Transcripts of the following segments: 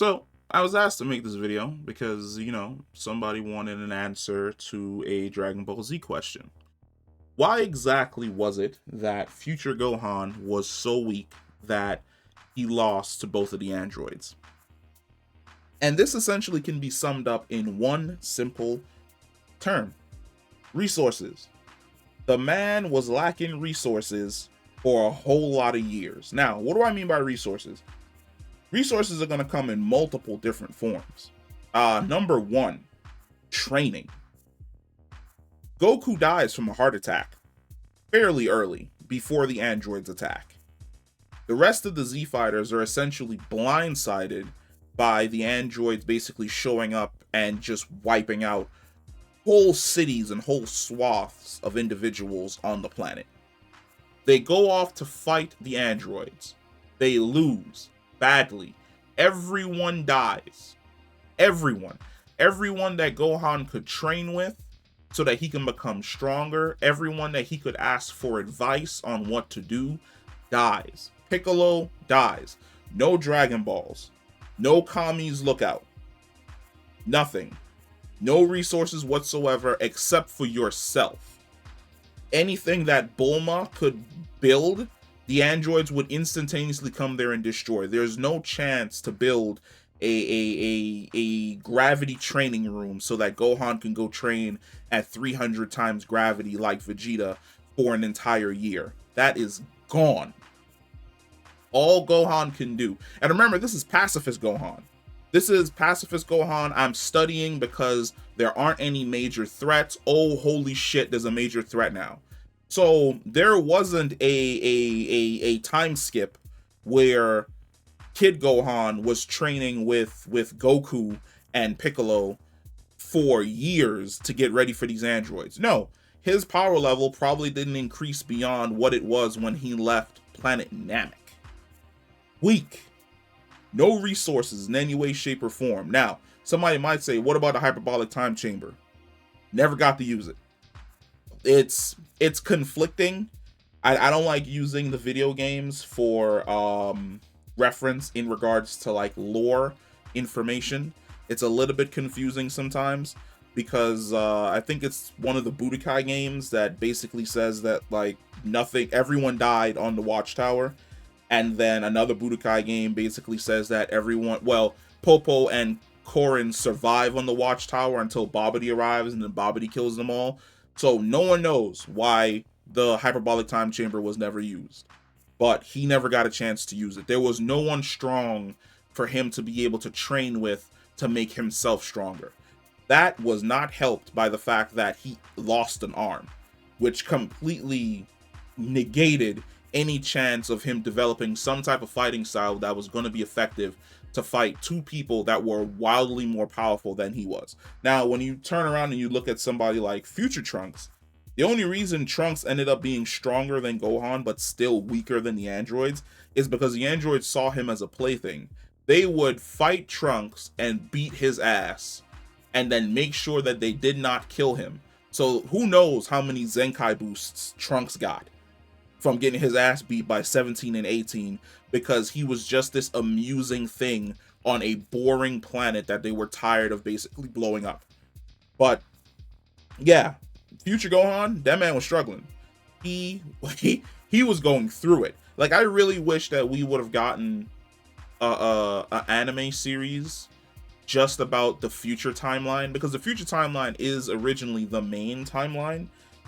So I was asked to make this video because, somebody wanted an answer to a Dragon Ball Z question. Why exactly was it that future Gohan was so weak that he lost to both of the androids? And this essentially can be summed up in one simple term: resources. The man was lacking resources for a whole lot of years. Now, what do I mean by resources? Resources are going to come in multiple different forms. Number one, training. Goku dies from a heart attack fairly early before the androids attack. The rest of the Z fighters are essentially blindsided by the androids basically showing up and just wiping out whole cities and whole swaths of individuals on the planet. They go off to fight the androids. They lose badly. Everyone dies. Everyone. Everyone that Gohan could train with so that he can become stronger. Everyone that he could ask for advice on what to do dies. Piccolo dies. No Dragon Balls. No Kami's lookout. Nothing. No resources whatsoever except for yourself. Anything that Bulma could build, the androids would instantaneously come there and destroy. There's no chance to build a gravity training room so that Gohan can go train at 300 times gravity like Vegeta for an entire year. That is gone. All Gohan can do. And remember, this is pacifist Gohan. This is pacifist Gohan. I'm studying because there aren't any major threats. Oh, holy shit, there's a major threat now. So there wasn't a time skip where Kid Gohan was training with Goku and Piccolo for years to get ready for these androids. No, his power level probably didn't increase beyond what it was when he left planet Namek. Weak. No resources in any way, shape, or form. Now, somebody might say, what about the hyperbolic time chamber? Never got to use it. It's conflicting. I don't like using the video games for reference in regards to like lore information. It's a little bit confusing sometimes because I think it's one of the Budokai games that basically says that like everyone died on the watchtower. And then another Budokai game basically says that Popo and Korin survive on the watchtower until Babidi arrives, and then Babidi kills them all. So no one knows why the hyperbolic time chamber was never used. But he never got a chance to use it. There was no one strong for him to be able to train with to make himself stronger. That was not helped by the fact that he lost an arm, which completely negated any chance of him developing some type of fighting style that was going to be effective to fight two people that were wildly more powerful than he was. Now, when you turn around and you look at somebody like Future Trunks, the only reason Trunks ended up being stronger than Gohan but still weaker than the androids is because the androids saw him as a plaything. They would fight Trunks and beat his ass and then make sure that they did not kill him. So who knows how many Zenkai boosts Trunks got from getting his ass beat by 17 and 18 because he was just this amusing thing on a boring planet that they were tired of basically blowing up. But yeah, Future Gohan, that man was struggling. He was going through it. Like, I really wish that we would have gotten a anime series just about the future timeline, because the future timeline is originally the main timeline.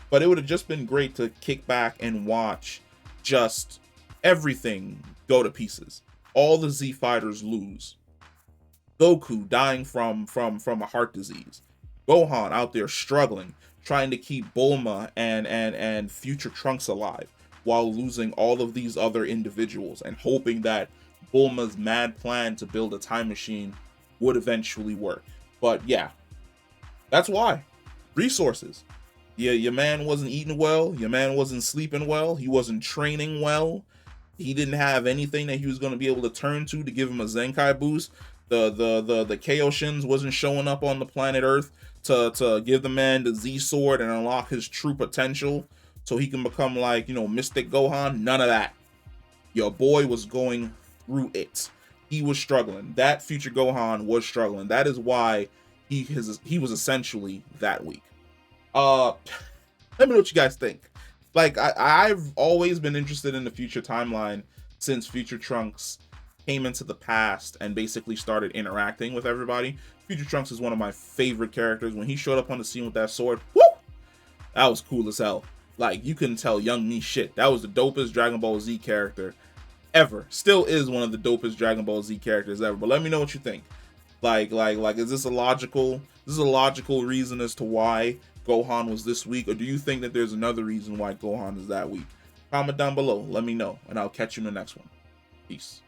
But it would have just been great to kick back and watch just everything go to pieces. All the Z fighters lose. Goku dying from a heart disease. Gohan out there struggling, trying to keep Bulma and future Trunks alive while losing all of these other individuals and hoping that Bulma's mad plan to build a time machine would eventually work. But yeah, that's why. Resources. Yeah, your man wasn't eating well. Your man wasn't sleeping well. He wasn't training well. He didn't have anything that he was going to be able to turn to give him a Zenkai boost. The Kaioshins wasn't showing up on the planet Earth to give the man the Z sword and unlock his true potential so he can become like, Mystic Gohan. None of that. Your boy was going through it. he was struggling. That future Gohan was struggling. That is why he was essentially that weak. Let me know what you guys think. Like, I've always been interested in the future timeline since Future Trunks came into the past and basically started interacting with everybody. Future Trunks is one of my favorite characters. When he showed up on the scene with that sword, whoo, that was cool as hell. Like, you couldn't tell young me shit. That was the dopest Dragon Ball Z character ever. Still is one of the dopest Dragon Ball Z characters ever. But let me know what you think. Like, is this a logical reason as to why Gohan was this weak, or do you think that there's another reason why Gohan is that weak? Comment down below, let me know, and I'll catch you in the next one. Peace.